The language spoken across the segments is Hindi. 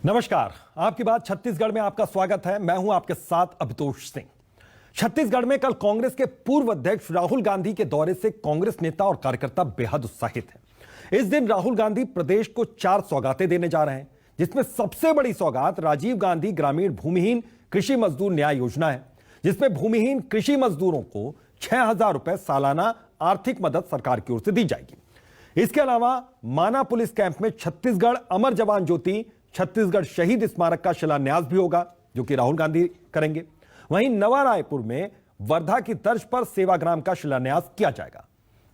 नमस्कार, आपकी बात छत्तीसगढ़ में आपका स्वागत है। मैं हूं आपके साथ अभितोष सिंह। छत्तीसगढ़ में कल कांग्रेस के पूर्व अध्यक्ष राहुल गांधी के दौरे से कांग्रेस नेता और कार्यकर्ता बेहद उत्साहित हैं। इस दिन राहुल गांधी प्रदेश को 4 सौगातें देने जा रहे हैं, जिसमें सबसे बड़ी सौगात राजीव गांधी ग्रामीण भूमिहीन कृषि मजदूर न्याय योजना है, जिसमें भूमिहीन कृषि मजदूरों को 6,000 रुपए सालाना आर्थिक मदद सरकार की ओर से दी जाएगी। इसके अलावा माना पुलिस कैंप में छत्तीसगढ़ अमर जवान ज्योति छत्तीसगढ़ शहीद स्मारक का शिलान्यास भी होगा, जो कि राहुल गांधी करेंगे। वहीं नवा रायपुर में वर्धा की तर्ज पर सेवाग्राम का शिलान्यास किया जाएगा।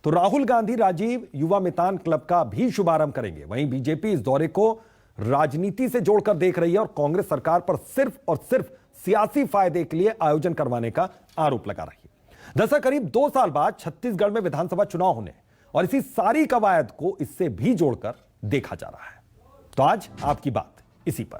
तो राहुल गांधी राजीव युवा मितान क्लब का भी शुभारंभ करेंगे। वहीं बीजेपी इस दौरे को राजनीति से जोड़कर देख रही है और कांग्रेस सरकार पर सिर्फ और सिर्फ सियासी फायदे के लिए आयोजन करवाने का आरोप लगा रही है। दरअसल करीब 2 साल बाद छत्तीसगढ़ में विधानसभा चुनाव होने और इसी सारी कवायद को इससे भी जोड़कर देखा जा रहा है। तो आज आपकी बात इसी पर।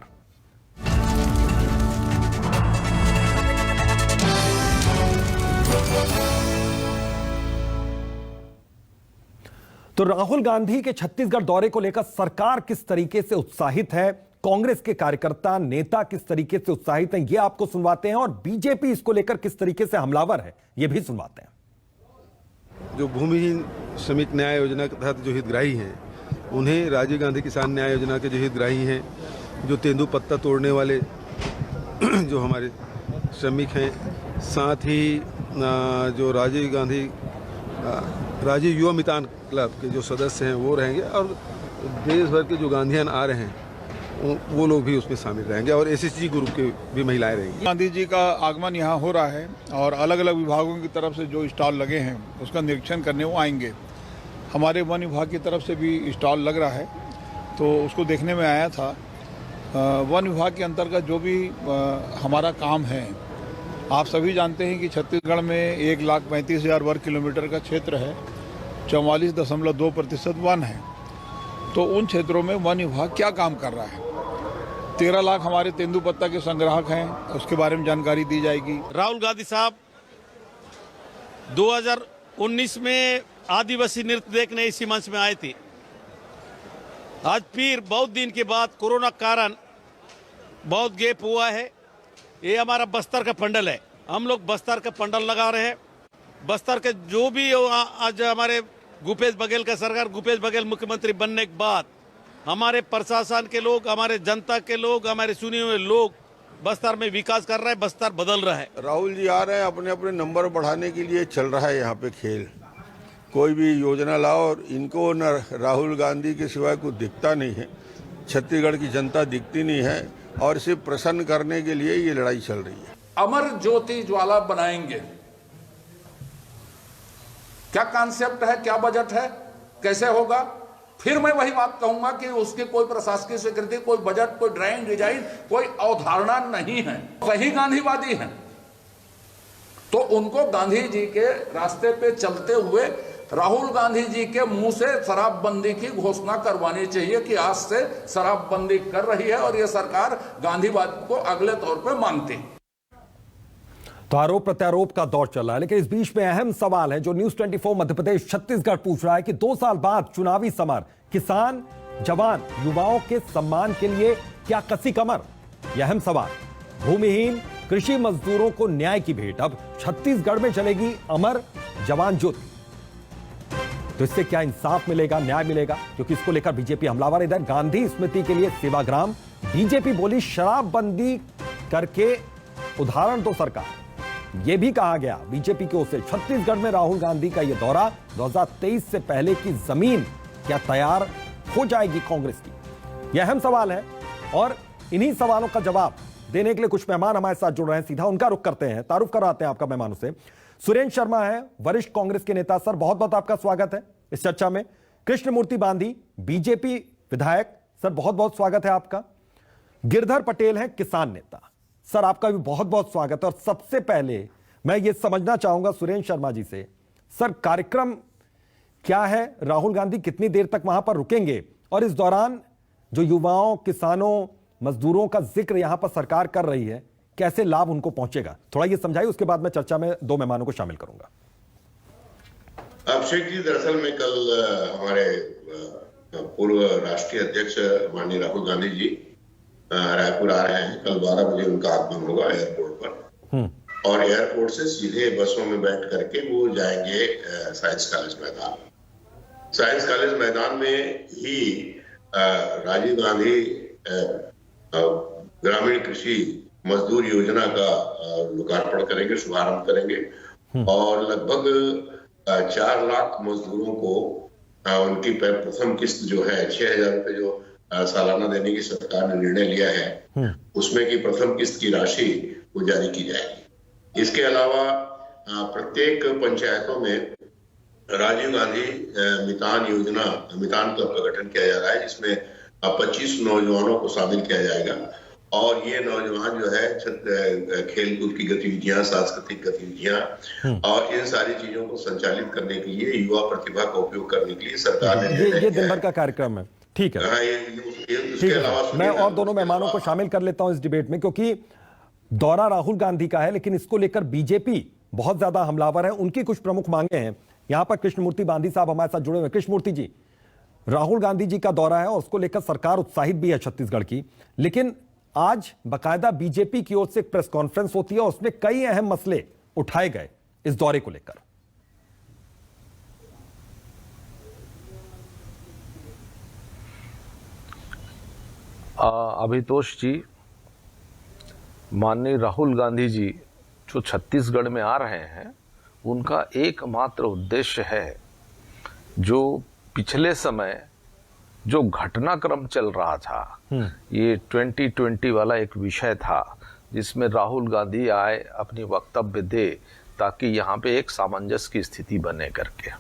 तो राहुल गांधी के छत्तीसगढ़ दौरे को लेकर सरकार किस तरीके से उत्साहित है, कांग्रेस के कार्यकर्ता नेता किस तरीके से उत्साहित हैं, यह आपको सुनवाते हैं और बीजेपी इसको लेकर किस तरीके से हमलावर है, यह भी सुनवाते हैं। जो भूमिहीन श्रमिक न्याय योजना के तहत जो हितग्राही हैं, उन्हें राजीव गांधी किसान न्याय योजना के जो हितग्राही हैं, जो तेंदुपत्ता तोड़ने वाले जो हमारे श्रमिक हैं, साथ ही जो राजीव युवा मितान क्लब के जो सदस्य हैं वो रहेंगे और देश भर के जो गांधीयन आ रहे हैं वो लोग भी उसमें शामिल रहेंगे और एसएसजी ग्रुप के भी महिलाएं रहेंगी। गांधी जी का आगमन यहाँ हो रहा है और अलग अलग विभागों की तरफ से जो स्टॉल लगे हैं उसका निरीक्षण करने वो आएंगे। हमारे वन विभाग की तरफ से भी स्टॉल लग रहा है, तो उसको देखने में आया था। वन विभाग के अंतर्गत जो भी हमारा काम है, आप सभी जानते हैं कि छत्तीसगढ़ में 1,35,000 वर्ग किलोमीटर का क्षेत्र है, 44.2% वन है। तो उन क्षेत्रों में वन विभाग क्या काम कर रहा है, 13 लाख हमारे तेंदुपत्ता के संग्राहक हैं, उसके बारे में जानकारी दी जाएगी। राहुल गांधी साहब 2019 में आदिवासी नृत्य देखने इसी मंच में आए थे। आज फिर बहुत दिन के बाद कोरोना कारण बहुत गैप हुआ है। ये हमारा बस्तर का पंडल है, हम लोग बस्तर का पंडल लगा रहे हैं। बस्तर के जो भी आज हमारे भूपेश बघेल का सरकार, भूपेश बघेल मुख्यमंत्री बनने के बाद हमारे प्रशासन के लोग, हमारे जनता के लोग, हमारे चुने हुए लोग बस्तर में विकास कर रहे हैं, बस्तर बदल रहा है। राहुल जी आ रहे हैं, अपने अपने नंबर बढ़ाने के लिए चल रहा है यहाँ पे खेल। कोई भी योजना लाओ और इनको न राहुल गांधी के सिवाय कुछ दिखता नहीं है, छत्तीसगढ़ की जनता दिखती नहीं है और इसे प्रसन्न करने के लिए ये लड़ाई चल रही है। अमर ज्योति ज्वाला बनाएंगे, क्या कॉन्सेप्ट है, क्या बजट है, कैसे होगा? फिर मैं वही बात कहूंगा कि उसकी कोई प्रशासकीय स्वीकृति, कोई बजट, कोई ड्राइंग डिजाइन, कोई अवधारणा नहीं है। वही गांधीवादी हैं, तो उनको गांधी जी के रास्ते पे चलते हुए राहुल गांधी जी के मुंह से शराबबंदी की घोषणा करवानी चाहिए कि आज से शराबबंदी कर रही है और यह सरकार गांधीवाद को अगले तौर पे मानती है। तो आरोप प्रत्यारोप का दौर चल रहा है, लेकिन इस बीच में अहम सवाल है जो न्यूज 24 मध्य प्रदेश छत्तीसगढ़ पूछ रहा है कि 2 साल बाद चुनावी समर, किसान, जवान, युवाओं के सम्मान के लिए क्या कसी कमर? यह अहम सवाल। भूमिहीन कृषि मजदूरों को न्याय की भेंट अब छत्तीसगढ़ में चलेगी अमर जवान ज्योति। तो इससे क्या इंसाफ मिलेगा, न्याय मिलेगा? क्योंकि इसको लेकर बीजेपी हमलावर। इधर गांधी स्मृति के लिए सेवाग्राम, बीजेपी बोली शराबबंदी करके उदाहरण दो सरकार। यह भी कहा गया बीजेपी की ओर से छत्तीसगढ़ में राहुल गांधी का यह दौरा 2023 से पहले की जमीन क्या तैयार हो जाएगी कांग्रेस की? यह अहम सवाल है और इन्हीं सवालों का जवाब देने के लिए कुछ मेहमान हमारे साथ जुड़ रहे हैं। सीधा उनका रुख करते हैं, तारुफ कराते हैं आपका मेहमानों से। सुरेंद्र शर्मा है, वरिष्ठ कांग्रेस के नेता। सर, बहुत बहुत आपका स्वागत है इस चर्चा में। कृष्णमूर्ति बांधी, बीजेपी विधायक। सर, बहुत बहुत स्वागत है आपका। गिरधर पटेल हैं, किसान नेता। सर, आपका भी बहुत बहुत स्वागत है। और सबसे पहले मैं ये समझना चाहूंगा सुरेंद्र शर्मा जी से, सर, कार्यक्रम क्या है? राहुल गांधी कितनी देर तक वहां पर रुकेंगे और इस दौरान जो युवाओं, किसानों, मजदूरों का जिक्र यहां पर सरकार कर रही है, कैसे लाभ उनको पहुंचेगा? थोड़ा ये समझाइए, उसके बाद मैं चर्चा में 2 मेहमानों को शामिल करूंगा। अभिषेक जी, दरअसल में कल हमारे पूर्व राष्ट्रीय अध्यक्ष माननीय राहुल गांधी जी रायपुर आ रहे हैं। कल 12 बजे उनका आगमन होगा एयरपोर्ट पर, और एयरपोर्ट से सीधे बसों में बैठ करके वो जाएंगे साइंस कॉलेज मैदान। साइंस कॉलेज मैदान में ही राजीव गांधी ग्रामीण कृषि मजदूर योजना का लोकार्पण करेंगे, शुभारंभ करेंगे, और लगभग 4 लाख मजदूरों को उनकी प्रथम किस्त जो है 6,000 रुपए जो सालाना देने की सरकार ने निर्णय लिया है, उसमें की प्रथम किस्त की राशि वो जारी की जाएगी। इसके अलावा प्रत्येक पंचायतों में राजीव गांधी मितान योजना, मितान का गठन किया जा रहा है, जिसमें 25 नौजवानों को शामिल किया जाएगा, और ये नौजवान जो है खेलकूद की गतिविधियां, सांस्कृतिक गतिविधियां और इन सारी चीजों को संचालित करने के लिए, युवा प्रतिभा का उपयोग करने के लिए सरकार ने ये दिन भर का कार्यक्रम है। ठीक है, इसके अलावा मैं और दोनों मेहमानों को शामिल कर लेता हूं इस डिबेट में, क्योंकि दौरा राहुल गांधी का है, लेकिन इसको लेकर बीजेपी बहुत ज्यादा हमलावर है। उनकी कुछ प्रमुख मांगे हैं। यहां पर कृष्णमूर्ति बांदी साहब हमारे साथ जुड़े हुए। कृष्णमूर्ति जी, राहुल गांधी जी का दौरा है और उसको लेकर सरकार उत्साहित भी है छत्तीसगढ़ की, लेकिन आज बाकायदा बीजेपी की ओर से एक प्रेस कॉन्फ्रेंस होती है और उसमें कई अहम मसले उठाए गए इस दौरे को लेकर। अभितोष जी, माननीय राहुल गांधी जी जो छत्तीसगढ़ में आ रहे हैं, उनका एकमात्र उद्देश्य है, जो पिछले समय जो घटनाक्रम चल रहा था, ये 2020 वाला एक विषय था, जिसमें राहुल गांधी आए, अपनी वक्तव्य दे, ताकि यहाँ पे एक सामंजस्य की स्थिति बने करके,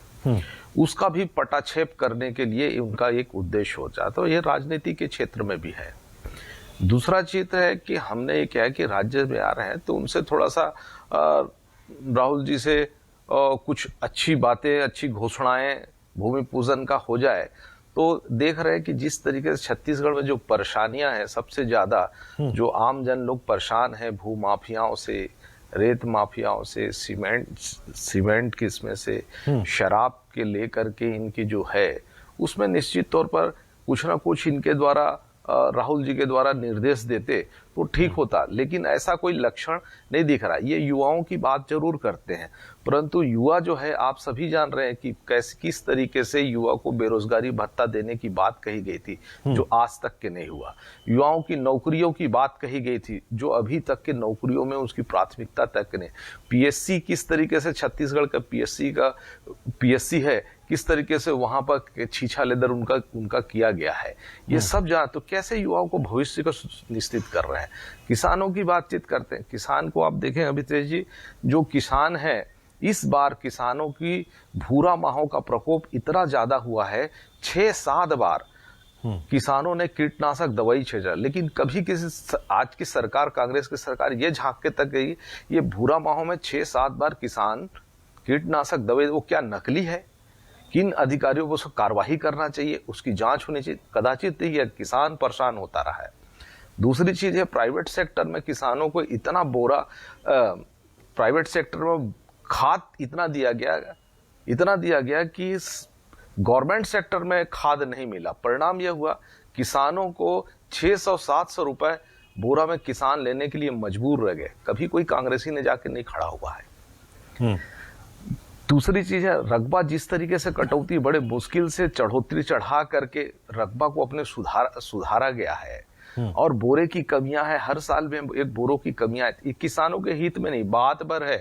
उसका भी पटाक्षेप करने के लिए उनका एक उद्देश्य हो जाता। तो ये राजनीति के क्षेत्र में भी है। दूसरा चित्र है कि हमने ये क्या है कि राज्य में आ रहे हैं, तो उनसे थोड़ा सा राहुल जी से कुछ अच्छी बातें, अच्छी घोषणाएं, भूमि पूजन का हो जाए। तो देख रहे हैं कि जिस तरीके से छत्तीसगढ़ में जो परेशानियां हैं, सबसे ज्यादा जो आम जन लोग परेशान हैं, भू माफियाओं से, रेत माफियाओं से, सीमेंट की इसमें से, शराब के लेकर के इनकी जो है, उसमें निश्चित तौर पर कुछ ना कुछ इनके द्वारा, राहुल जी के द्वारा निर्देश देते तो ठीक होता, लेकिन ऐसा कोई लक्षण नहीं दिख रहा। ये युवाओं की बात जरूर करते हैं, परंतु युवा जो है, आप सभी जान रहे हैं कि किस तरीके से युवा को बेरोजगारी भत्ता देने की बात कही गई थी, जो आज तक के नहीं हुआ। युवाओं की नौकरियों की बात कही गई थी, जो अभी तक के नौकरियों में उसकी प्राथमिकता तक नहीं। पीएससी किस तरीके से, छत्तीसगढ़ का पीएससी है, किस तरीके से वहां पर छीछा लेदर उनका किया गया है, ये सब जान, तो कैसे युवाओं को भविष्य को निश्चित कर रहे हैं। किसानों की बातचीत करते हैं। किसान को आप देखें अभितेश जी, जो किसान है, इस बार किसानों की भूरा माहों का प्रकोप इतना ज्यादा हुआ है, 6-7 बार किसानों ने कीटनाशक दवाई छिड़का, लेकिन कभी किसी आज की सरकार, कांग्रेस की सरकार, ये झांक के तक गई, ये भूरा माहों में 6-7 बार किसान कीटनाशक दवाई, वो क्या नकली है? किन अधिकारियों को उसको कार्रवाई करना चाहिए, उसकी जांच होनी चाहिए। कदाचित ही किसान परेशान होता रहा है। दूसरी चीज है, प्राइवेट सेक्टर में किसानों को इतना बोरा, प्राइवेट सेक्टर में खाद इतना दिया गया कि गवर्नमेंट सेक्टर में खाद नहीं मिला। परिणाम यह हुआ, किसानों को 600-700 रुपए बोरा में किसान लेने के लिए मजबूर रह गए। कभी कोई कांग्रेसी ने जाके नहीं खड़ा हुआ है। दूसरी चीज है, रकबा जिस तरीके से कटौती, बड़े मुश्किल से चढ़ोतरी चढ़ा करके रकबा को अपने सुधारा गया है, और बोरे की कमियां है, हर साल में एक बोरों की कमियां है। किसानों के हित में नहीं, बात भर है,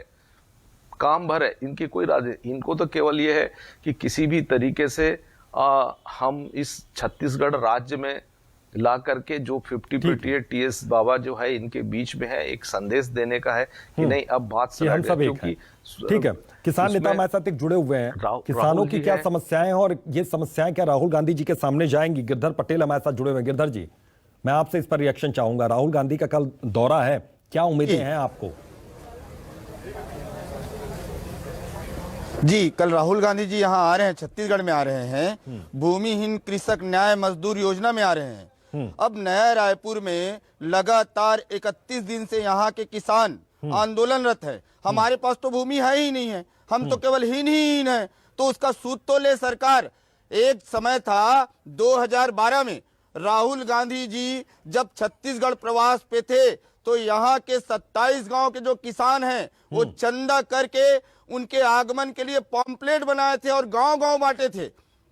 काम भर है, इनकी कोई राजनीति। इनको तो केवल ये है कि किसी भी तरीके से हम इस छत्तीसगढ़ राज्य में ला करके जो 50-58 टीएस बाबा जो है इनके बीच में है, एक संदेश देने का है कि नहीं, अब बात हम सब एक हैं। ठीक है, किसान नेता हमारे साथ एक जुड़े हुए हैं। किसानों की क्या समस्याएं हैं और ये समस्याएं क्या राहुल गांधी जी के सामने जाएंगी? गिरधर पटेल हमारे साथ जुड़े हुए हैं। गिरधर जी, मैं आपसे इस पर रिएक्शन चाहूंगा। राहुल गांधी का कल दौरा है, क्या उम्मीदें हैं आपको? जी, कल राहुल गांधी जी यहाँ आ रहे हैं, छत्तीसगढ़ में आ रहे हैं, भूमिहीन कृषक न्याय मजदूर योजना में आ रहे हैं। अब नया रायपुर में लगातार 31 दिन से यहाँ के किसान आंदोलनरत है। हमारे पास तो भूमि है ही नहीं है, हम तो केवल हीन है, तो उसका सूद तो ले सरकार। एक समय था 2012 में राहुल गांधी जी जब छत्तीसगढ़ प्रवास पे थे तो यहाँ के 27 गांव के जो किसान हैं वो चंदा करके उनके आगमन के लिए पॉम्पलेट बनाए थे और गांव-गांव बांटे थे।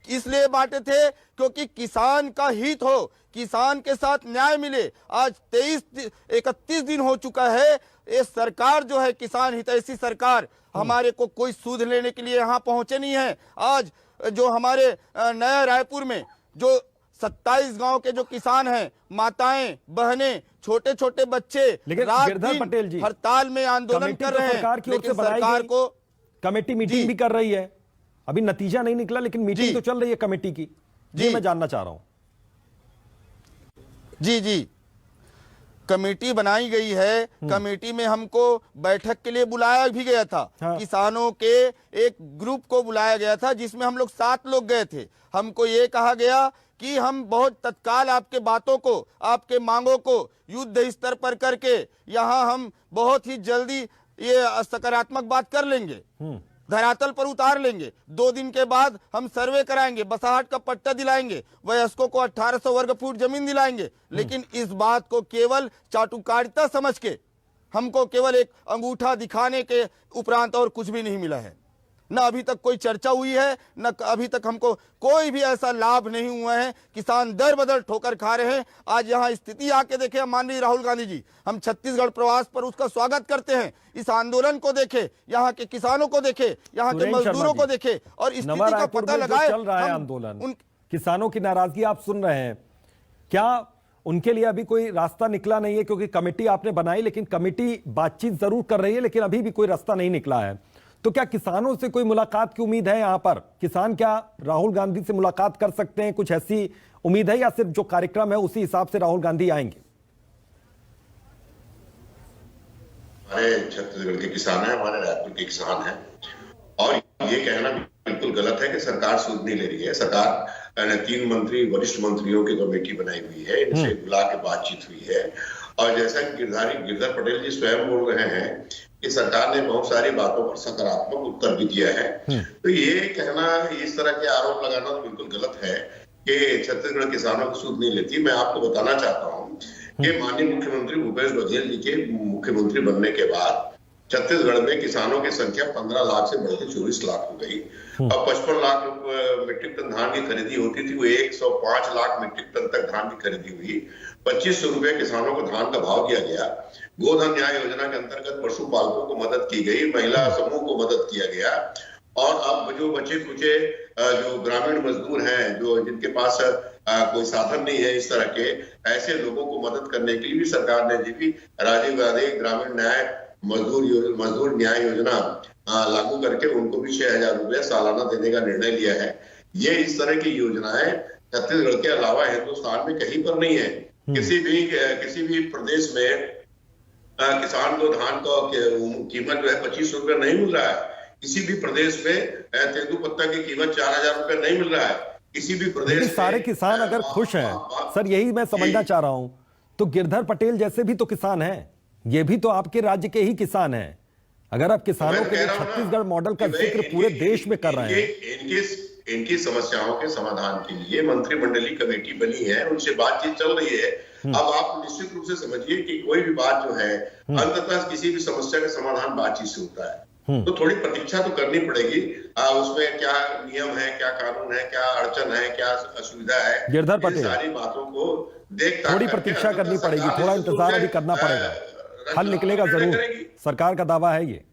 इसलिए बांटे थे क्योंकि किसान का हित हो, किसान के साथ न्याय मिले। आज 31 दिन हो चुका है, ये सरकार जो है किसान हितैषी सरकार, हमारे को कोई सूद लेने के लिए यहाँ पहुंचे नहीं है। आज जो हमारे नया रायपुर में जो 27 गांव के जो किसान हैं, माताएं, बहनें, छोटे छोटे बच्चे रात दिन हड़ताल में आंदोलन कर रहे हैं, लेकिन सरकार को कमेटी मीटिंग भी कर रही है। अभी नतीजा नहीं निकला लेकिन मीटिंग तो चल रही है कमेटी की। जी मैं जानना चाह रहा हूं। जी कमेटी बनाई गई है। कमेटी में हमको बैठक के लिए बुलाया भी गया था। हाँ। किसानों के एक ग्रुप को बुलाया गया था जिसमें हम लोग 7 लोग गए थे। हमको ये कहा गया कि हम बहुत तत्काल आपके बातों को, आपके मांगों को युद्ध स्तर पर करके यहाँ हम बहुत ही जल्दी ये सकारात्मक बात कर लेंगे, धरातल पर उतार लेंगे। 2 दिन के बाद हम सर्वे कराएंगे, बसाहट का पट्टा दिलाएंगे, वयस्कों को 1800 वर्ग फुट जमीन दिलाएंगे। लेकिन इस बात को केवल चाटुकारिता समझ के हमको केवल एक अंगूठा दिखाने के उपरांत और कुछ भी नहीं मिला है। न अभी तक कोई चर्चा हुई है, न अभी तक हमको कोई भी ऐसा लाभ नहीं हुआ है। किसान दर बदर ठोकर खा रहे हैं। आज यहाँ स्थिति आके देखे माननीय राहुल गांधी जी, हम छत्तीसगढ़ प्रवास पर उसका स्वागत करते हैं। इस आंदोलन को देखे, यहाँ के किसानों को देखे, यहाँ के मजदूरों को देखे और स्थिति का पता लगाए। चल रहा है आंदोलन, किसानों की नाराजगी आप सुन रहे हैं, क्या उनके लिए अभी कोई रास्ता निकला नहीं है? क्योंकि कमेटी आपने बनाई, लेकिन कमेटी बातचीत जरूर कर रही है, लेकिन अभी भी कोई रास्ता नहीं निकला है। तो क्या किसानों से कोई मुलाकात की उम्मीद है? यहां पर किसान क्या राहुल गांधी से मुलाकात कर सकते हैं? कुछ ऐसी उम्मीद है या सिर्फ जो कार्यक्रम है उसी हिसाब से राहुल गांधी आएंगे? हमारे छत्तीसगढ़ के किसान हैं, हमारे रायपुर के किसान हैं, और ये कहना बिल्कुल गलत है कि सरकार सूद नहीं ले रही है। सरकार ने 3 मंत्री, वरिष्ठ मंत्रियों की कमेटी बनाई हुई है, इनसे बुला के बातचीत हुई है। और जैसा कि गिरधर पटेल जी स्वयं बोल रहे हैं कि सरकार ने बहुत सारी बातों पर सकारात्मक उत्तर भी दिया है। तो ये कहना, इस तरह के आरोप लगाना तो बिल्कुल गलत है कि छत्तीसगढ़ किसानों को सूद नहीं लेती। मैं आपको बताना चाहता हूँ कि माननीय मुख्यमंत्री भूपेश बघेल जी के मुख्यमंत्री बनने के बाद छत्तीसगढ़ में किसानों की संख्या 15 लाख से बढ़कर 24 लाख हो गई। अब 55 लाख मीट्रिक टन धान की खरीदी होती थी, वो 105 लाख मीट्रिक टन तक धान की खरीदी हुई। 2500 रुपए किसानों को धान का भाव दिया गया। गोधन न्याय योजना के अंतर्गत पशुपालकों को मदद की गई, महिला समूह को मदद किया गया। और अब जो बचे खुचे जो ग्रामीण मजदूर हैं, जो जिनके पास कोई साधन नहीं है, इस तरह के ऐसे लोगों को मदद करने के लिए भी सरकार ने भी राजीव गांधी ग्रामीण न्याय मजदूर न्याय योजना लागू करके उनको भी 6000 रुपए सालाना देने का निर्णय लिया है। ये इस तरह की योजनाएं छत्तीसगढ़ के अलावा हिंदुस्तान में कहीं पर नहीं है। किसी भी प्रदेश में किसान को धान का कीमत जो है 2500 रुपए नहीं मिल रहा है। किसी भी प्रदेश में तेंदुपत्ता की कीमत 4000 रुपए नहीं मिल रहा है। किसी भी प्रदेश सारे किसान अगर खुश हैं, सर यही मैं समझना चाह रहा हूं, तो गिरधर पटेल जैसे भी तो किसान हैं, ये भी तो आपके राज्य के ही किसान हैं। अगर आप किसानों के लिए छत्तीसगढ़ मॉडल का जिक्र पूरे देश में कर रहे हैं, इनकी समस्याओं के समाधान के लिए मंत्रिमंडलीय कमेटी बनी है, उनसे बातचीत चल रही है। अब आप निश्चित रूप से समझिए कि कोई भी बात जो है अंततः किसी भी समस्या का समाधान बातचीत से होता है। तो थोड़ी प्रतीक्षा तो करनी पड़ेगी। उसमें क्या नियम है, क्या कानून है, क्या अड़चन है, क्या असुविधा है, गिरधर पटेल, सारी बातों को देख थोड़ी प्रतीक्षा करनी पड़ेगी, थोड़ा इंतजार अभी करना पड़ेगा, हल निकलेगा जरूर, सरकार का दावा है ये।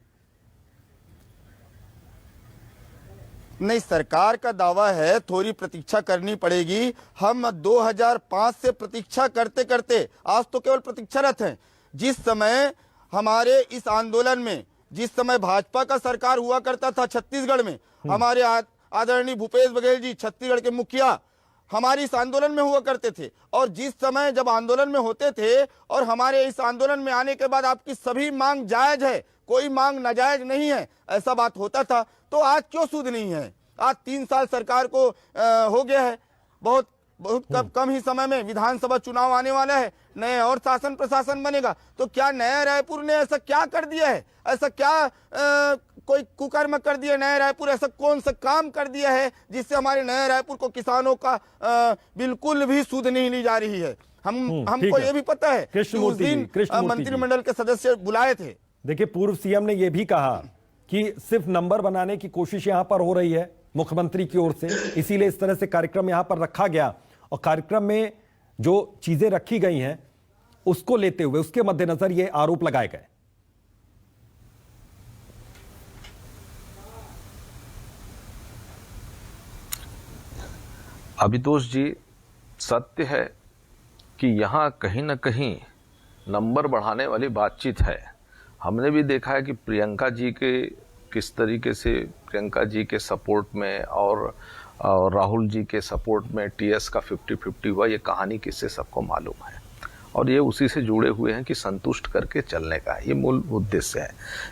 नहीं, सरकार का दावा है थोड़ी प्रतीक्षा करनी पड़ेगी। हम 2005 से प्रतीक्षा करते करते आज तो केवल प्रतीक्षारत हैं। जिस समय हमारे इस आंदोलन में, जिस समय भाजपा का सरकार हुआ करता था छत्तीसगढ़ में, हमारे आदरणीय भूपेश बघेल जी छत्तीसगढ़ के मुखिया हमारे इस आंदोलन में हुआ करते थे। और जिस समय जब आंदोलन में होते थे और हमारे इस आंदोलन में आने के बाद आपकी सभी मांग जायज है, कोई मांग नाजायज नहीं है, ऐसा बात होता था, तो आज क्यों सूद नहीं है? आज 3 साल सरकार को हो गया है। बहुत कम ही समय में विधानसभा चुनाव आने वाला है, नए और शासन प्रशासन बनेगा। तो क्या नया रायपुर ने ऐसा क्या कर दिया है, ऐसा क्या कोई कुकर्म कर दिया नया रायपुर? ऐसा कौन सा काम कर दिया है जिससे हमारे नया रायपुर को किसानों का बिल्कुल भी सूद नहीं ली जा रही है? हमको ये भी पता है कि उस दिन मंत्रिमंडल के सदस्य बुलाए थे। देखिए, पूर्व सीएम ने यह भी कहा कि सिर्फ नंबर बनाने की कोशिश यहां पर हो रही है मुख्यमंत्री की ओर से, इसीलिए इस तरह से कार्यक्रम यहां पर रखा गया और कार्यक्रम में जो चीजें रखी गई हैं उसको लेते हुए उसके मद्देनजर ये आरोप लगाए गए। अभितोष जी, सत्य है कि यहां कहीं ना कहीं नंबर बढ़ाने वाली बातचीत है। हमने भी देखा है कि प्रियंका जी के किस तरीके से प्रियंका जी के सपोर्ट में और राहुल जी के सपोर्ट में टीएस का 50-50 हुआ। ये कहानी किससे सबको मालूम है और ये उसी से जुड़े हुए हैं कि संतुष्ट करके चलने का ये मूल उद्देश्य है।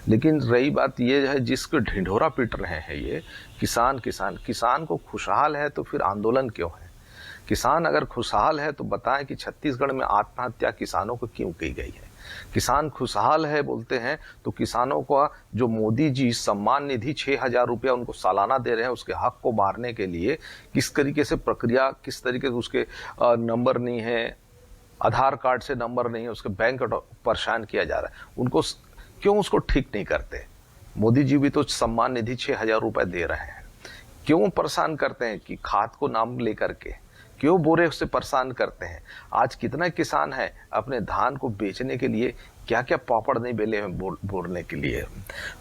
लेकिन रही बात ये है जिसको ढिंढोरा पीट रहे हैं ये किसान को खुशहाल है तो फिर आंदोलन क्यों है? किसान अगर खुशहाल है तो बताएं कि छत्तीसगढ़ में आत्महत्या किसानों को क्यों की गई है? किसान खुशहाल है बोलते हैं तो किसानों का जो मोदी जी सम्मान निधि 6,000 रुपया उनको सालाना दे रहे हैं उसके हक को मारने के लिए किस तरीके से प्रक्रिया, किस तरीके से उसके नंबर नहीं है, आधार कार्ड से नंबर नहीं है, उसके बैंक परेशान किया जा रहा है। उनको क्यों उसको ठीक नहीं करते? मोदी जी भी तो सम्मान निधि 6,000 रुपए दे रहे हैं, क्यों परेशान करते हैं कि खाद को नाम लेकर के क्यों बोरे से परेशान करते हैं? आज कितना किसान है अपने धान को बेचने के लिए क्या क्या पापड़ नहीं बेले हैं बोरने के लिए।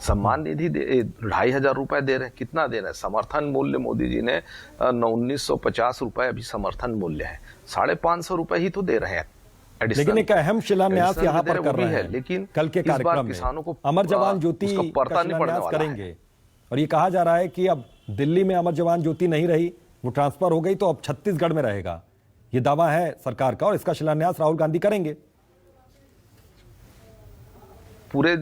सम्मान निधि 2,500 रुपए दे रहे हैं, कितना दे रहे हैं? समर्थन मूल्य मोदी जी ने 1950 रुपए अभी समर्थन मूल्य है, 550 रुपए ही तो दे रहे हैं। लेकिन एक अहम शिलान्यास यहाँ पर कर रहे हैं, लेकिन कल के कार्यक्रम में किसानों को अमर जवान ज्योति का शिलान्यास करेंगे और ये कहा जा रहा है कि अब दिल्ली में अमर जवान ज्योति नहीं रही, वो ट्रांसफर हो गई तो अब छत्तीसगढ़ में रहेगा। ये दावा है सरकार का और इसका शिलान्यास राहुल गांधी करेंगे। पूरे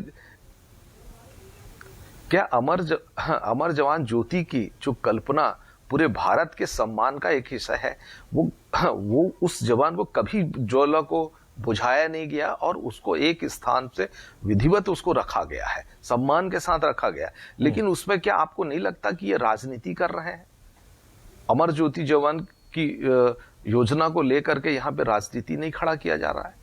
क्या अमर जवान ज्योति की जो कल्पना पूरे भारत के सम्मान का एक हिस्सा है, वो उस जवान को कभी ज्वाला को बुझाया नहीं गया और उसको एक स्थान से विधिवत उसको रखा गया है, सम्मान के साथ रखा गया। लेकिन उसमें क्या आपको नहीं लगता कि ये राजनीति कर रहे हैं? अमर ज्योति जवान की योजना को लेकर के यहाँ पे राजनीति नहीं खड़ा किया जा रहा है?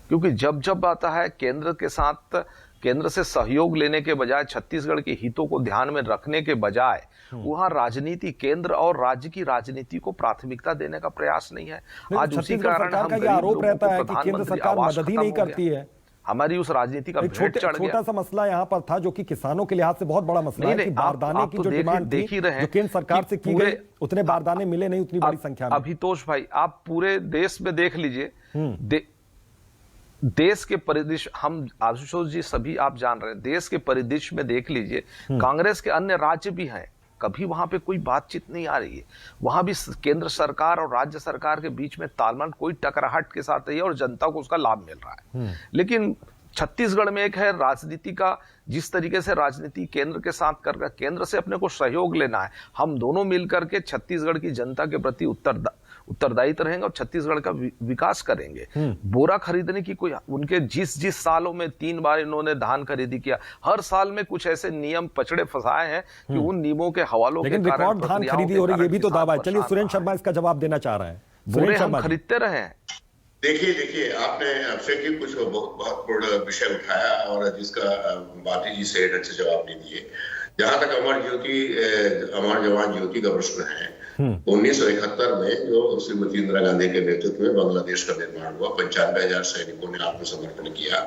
क्योंकि जब आता है केंद्र के साथ, केंद्र से सहयोग लेने के बजाय, छत्तीसगढ़ के हितों को ध्यान में रखने के बजाय वहां राजनीति, केंद्र और राज्य की राजनीति को प्राथमिकता देने का प्रयास नहीं है। आज उसी कारण हम आरोप रहता है कि केंद्र सरकार मदद ही नहीं करती है। हमारी उस राजनीति का भेंट चढ़ गया। छोटा सा मसला यहाँ पर था जो कि किसानों के लिहाज से बहुत बड़ा मसला है कि बारदाने की जो डिमांड थी जो केंद्र सरकार से की गई, उतने बारदाने मिले नहीं उतनी बड़ी संख्या में। अभितोष भाई, आप पूरे देश में देख लीजिए, देश के परिदृश्य, हम आशुतोष जी सभी आप जान रहे हैं, देश के परिदृश्य में देख लीजिए, कांग्रेस के अन्य राज्य भी हैं, कभी वहां पे कोई बातचीत नहीं आ रही है। वहां भी केंद्र सरकार और राज्य सरकार के बीच में तालमेल कोई टकराहट के साथ रही है और जनता को उसका लाभ मिल रहा है। लेकिन छत्तीसगढ़ में एक है राजनीति का, जिस तरीके से राजनीति केंद्र के साथ कर, केंद्र से अपने को सहयोग लेना है, हम दोनों मिलकर के छत्तीसगढ़ की जनता के प्रति उत्तरदायित्व रहेंगे और छत्तीसगढ़ का विकास करेंगे। बोरा खरीदने की कोई, उनके जिस सालों में 3 बार इन्होंने धान खरीदी किया, हर साल में कुछ ऐसे नियम पचड़े फंसाए हैं कि उन नियमों के हवालों के कारण रिकॉर्ड धान खरीदी हो रही है, ये भी तो दावा है। चलिए सुरेंद्र शर्मा इसका जवाब देना चाह रहे हैं। बोरे हम खरीदते रहे हैं। देखिए आपने अक्षय जी कुछ बहुत बड़ा विषय उठाया और जिसका बाटी जी से ढंग से जवाब नहीं दिए। जहां तक अमर जवान ज्योति का प्रश्न है, 1971 में जो श्रीमती इंदिरा गांधी के नेतृत्व में बांग्लादेश का निर्माण हुआ, 95,000 सैनिकों ने आत्मसमर्पण किया।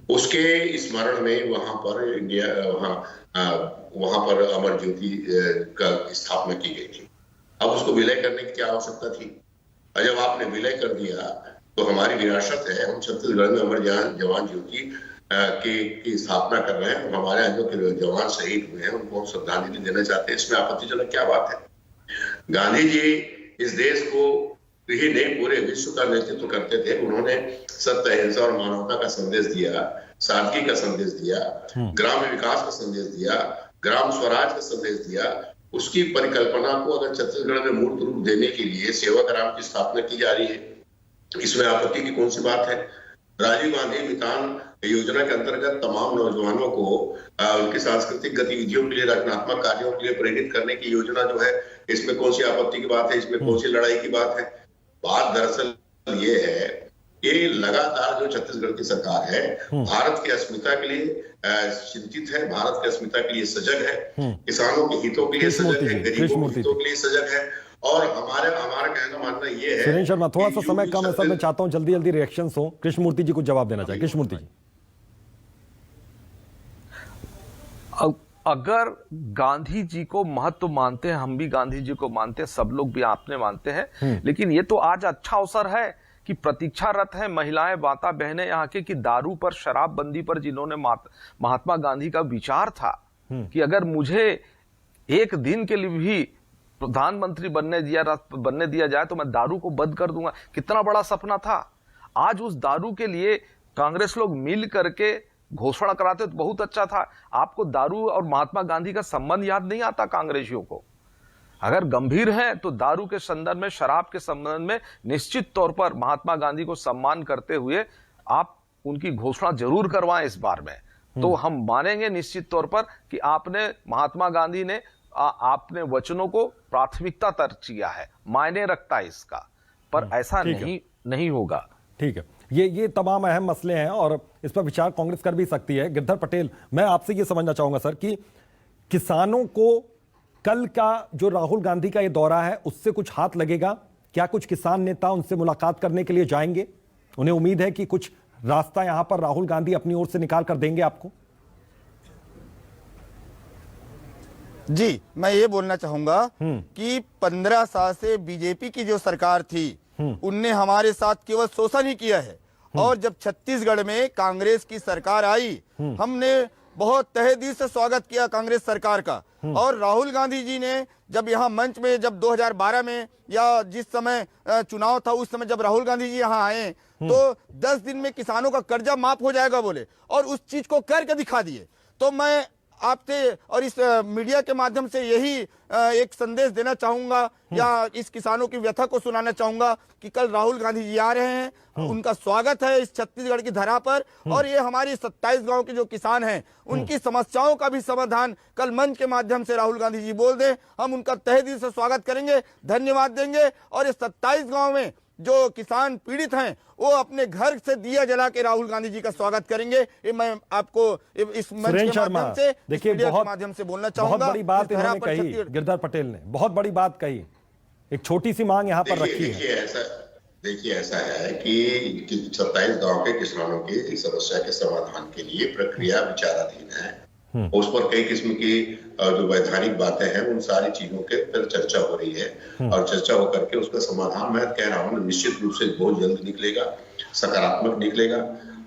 उसके स्मरण में वहां पर अमर ज्योति का स्थापना की गई थी। अब उसको विलय करने की क्या आवश्यकता थी? और जब आपने विलय कर दिया तो हमारी विरासत है, हम छत्तीसगढ़ में अमर जवान ज्योति की स्थापना कर रहे हैं। हमारे यहाँ जो जवान शहीद हुए हैं उनको श्रद्धांजलि देना चाहते हैं, इसमें आपत्तिजनक क्या बात है? गांधी जी इस देश को ही नहीं पूरे विश्व का नेतृत्व करते थे। उन्होंने सत्य, अहिंसा और मानवता का संदेश दिया, सादगी का संदेश दिया, ग्राम विकास का संदेश दिया, ग्राम स्वराज का संदेश दिया। उसकी परिकल्पना को अगर छत्तीसगढ़ में मूर्त रूप देने के लिए सेवा ग्राम की स्थापना की जा रही है, इसमें आपत्ति की कौन सी बात है? राजीव गांधी मितान योजना के अंतर्गत तमाम नौजवानों को उनकी सांस्कृतिक गतिविधियों के लिए, रचनात्मक कार्यों के लिए प्रेरित करने की योजना जो है, इसमें कौन सी आपत्ति की बात है, इसमें कौन सी लड़ाई की बात है? बात दरअसल ये है कि लगातार जो छत्तीसगढ़ की सरकार है भारत की अस्मिता के लिए चिंतित है, भारत की अस्मिता के लिए सजग है, किसानों के हितों के लिए सजग है, गरीबों के हितों के लिए सजग है। और हमारा कहने का मानना ये है। सुरेंद्र शर्मा, थोड़ा सा समय कम है सर, मैं चाहता हूं जल्दी जल्दी रिएक्शंस हो। कृष्णमूर्ति जी को जवाब देना चाहिए। कृष्णमूर्ति जी, अगर गांधी जी को महत्व मानते हैं, हम भी गांधी जी को मानते हैं, सब लोग भी आपने मानते हैं, लेकिन ये तो आज अच्छा अवसर है कि प्रतीक्षारत है महिलाएं, माता बहनें यहाँ के, कि दारू पर, शराबबंदी पर जिन्होंने महात्मा गांधी का विचार था कि अगर मुझे एक दिन के लिए भी प्रधानमंत्री बनने दिया जाए तो मैं दारू को बंद कर दूंगा। कितना बड़ा सपना था। आज उस दारू के लिए कांग्रेस लोग मिल करके घोषणा कराते तो बहुत अच्छा था। आपको दारू और महात्मा गांधी का संबंध याद नहीं आता कांग्रेसियों को? अगर गंभीर है तो दारू के संदर्भ में, शराब के संबंध में निश्चित तौर पर महात्मा गांधी को सम्मान करते हुए आप उनकी घोषणा जरूर करवाएं इस बार में, तो हम मानेंगे निश्चित तौर पर कि आपने, महात्मा गांधी ने आपने वचनों को प्राथमिकता किया है, मायने रखता है इसका, पर ऐसा नहीं होगा। ठीक है, ये तमाम अहम मसले हैं और इस पर विचार कांग्रेस कर भी सकती है। गिरधर पटेल, मैं आपसे ये समझना चाहूंगा सर कि किसानों को कल का जो राहुल गांधी का ये दौरा है उससे कुछ हाथ लगेगा क्या? कुछ किसान नेता उनसे मुलाकात करने के लिए जाएंगे? उन्हें उम्मीद है कि कुछ रास्ता यहां पर राहुल गांधी अपनी ओर से निकाल कर देंगे आपको? जी, मैं ये बोलना चाहूंगा कि 15 साल से बीजेपी की जो सरकार थी उनने हमारे साथ केवल शोषण ही किया है, और जब छत्तीसगढ़ में कांग्रेस की सरकार आई हमने बहुत तहे दिल से स्वागत किया कांग्रेस सरकार का। और राहुल गांधी जी ने जब यहाँ मंच में, जब 2012 में या जिस समय चुनाव था उस समय जब राहुल गांधी जी यहाँ आए तो 10 दिन में किसानों का कर्जा माफ हो जाएगा बोले, और उस चीज को करके दिखा दिए। तो मैं आपसे और इस मीडिया के माध्यम से यही एक संदेश देना चाहूंगा या इस किसानों की व्यथा को सुनाना चाहूंगा कि कल राहुल गांधी जी आ रहे हैं, उनका स्वागत है इस छत्तीसगढ़ की धरा पर, और ये हमारी 27 गांव के जो किसान हैं उनकी समस्याओं का भी समाधान कल मंच के माध्यम से राहुल गांधी जी बोल दें, हम उनका तहे दिल से स्वागत करेंगे, धन्यवाद देंगे। और इस 27 गांव में जो किसान पीड़ित हैं वो अपने घर से दिया जला के राहुल गांधी जी का स्वागत करेंगे। ये मैं आपको इस मंच के माध्यम से, देखिए, माध्यम से बोलना चाहूंगा। बहुत बड़ी बात इन्होंने कही, गिरधर पटेल ने बहुत बड़ी बात कही। एक छोटी सी मांग यहाँ पर रखी है। देखिए ऐसा है कि 27 गांव के किसानों की इस समस्या के समाधान के लिए प्रक्रिया विचाराधीन है। उस पर कई किस्म की जो वैधानिक बातें हैं उन सारी चीजों के पर चर्चा हो रही है, और चर्चा होकर के उसका समाधान मैं कह रहा हूँ निश्चित रूप से बहुत जल्द निकलेगा, सकारात्मक निकलेगा।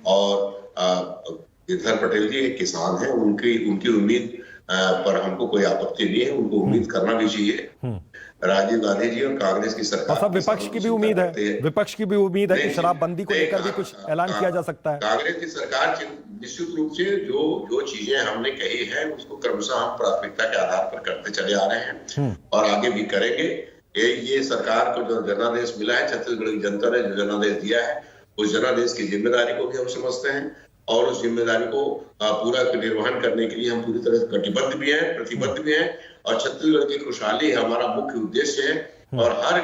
और गिरधर पटेल जी एक किसान है, उनकी उम्मीद पर हमको कोई आपत्ति नहीं है, उनको उम्मीद करना भी चाहिए। राजीव गांधी जी और कांग्रेस की सरकार, विपक्ष की भी उम्मीद है, विपक्ष की भी उम्मीद है कि शराबबंदी को लेकर भी कुछ ऐलान किया जा सकता है। कांग्रेस की सरकार निश्चित रूप से जो चीजें हमने कही है उसको क्रमशः हम प्राथमिकता के आधार पर करते चले आ रहे हैं और आगे भी करेंगे। ये सरकार को जो जनादेश मिला है, छत्तीसगढ़ की जनता ने जो जनादेश दिया है, उस जनादेश की जिम्मेदारी को भी हम समझते हैं, और उस जिम्मेदारी को पूरा निर्वहन करने के लिए हम पूरी तरह कटिबद्ध भी हैं, प्रतिबद्ध भी हैं, और छत्तीसगढ़ की खुशहाली हमारा मुख्य उद्देश्य है, और हर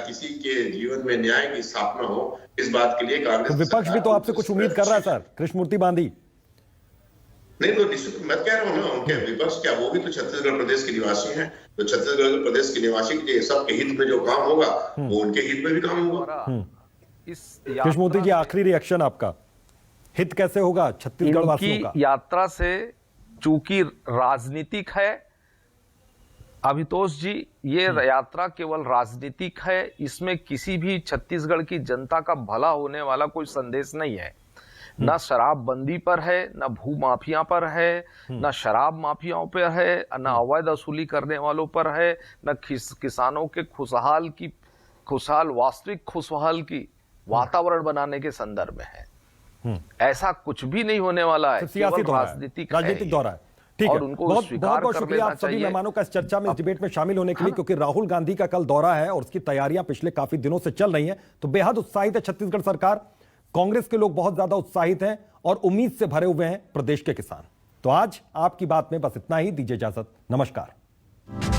किसी के जीवन में न्याय की स्थापना हो, इस बात के लिए कांग्रेस। विपक्ष भी तो आपसे कुछ उम्मीद कर रहा है सर, कृष्णमूर्ति बांधी। नहीं तो निश्चित मैं कह रहा हूँ ना, उनके विपक्ष क्या, वो भी तो छत्तीसगढ़ प्रदेश के निवासी हैं, तो छत्तीसगढ़ प्रदेश के निवासी के सबके हित में जो काम होगा वो उनके हित में भी काम होगा। कृष्णमूर्ति जी, आखिरी रिएक्शन आपका, हित कैसे होगा छत्तीसगढ़ वासियों का? यात्रा से चूंकि राजनीतिक है अभितोष जी, ये यात्रा केवल राजनीतिक है, इसमें किसी भी छत्तीसगढ़ की जनता का भला होने वाला कोई संदेश नहीं है। न शराबबंदी पर है, न भू माफिया पर है, न शराब माफियाओं पर है, न अवैध वसूली करने वालों पर है, न किसानों के वास्तविक खुशहाल की वातावरण बनाने के संदर्भ में है। ऐसा कुछ भी नहीं होने वाला है, केवल राजनीतिक दौरा है। ठीक है, बहुत बहुत शुक्रिया आप सभी मेहमानों का इस चर्चा में, इस डिबेट में शामिल होने के लिए, क्योंकि राहुल गांधी का कल दौरा है और उसकी तैयारियां पिछले काफी दिनों से चल रही हैं, तो बेहद उत्साहित है छत्तीसगढ़ सरकार। कांग्रेस के लोग बहुत ज्यादा उत्साहित हैं और उम्मीद से भरे हुए हैं प्रदेश के किसान। तो आज आपकी बात में बस इतना ही। दीजिए इजाजत, नमस्कार।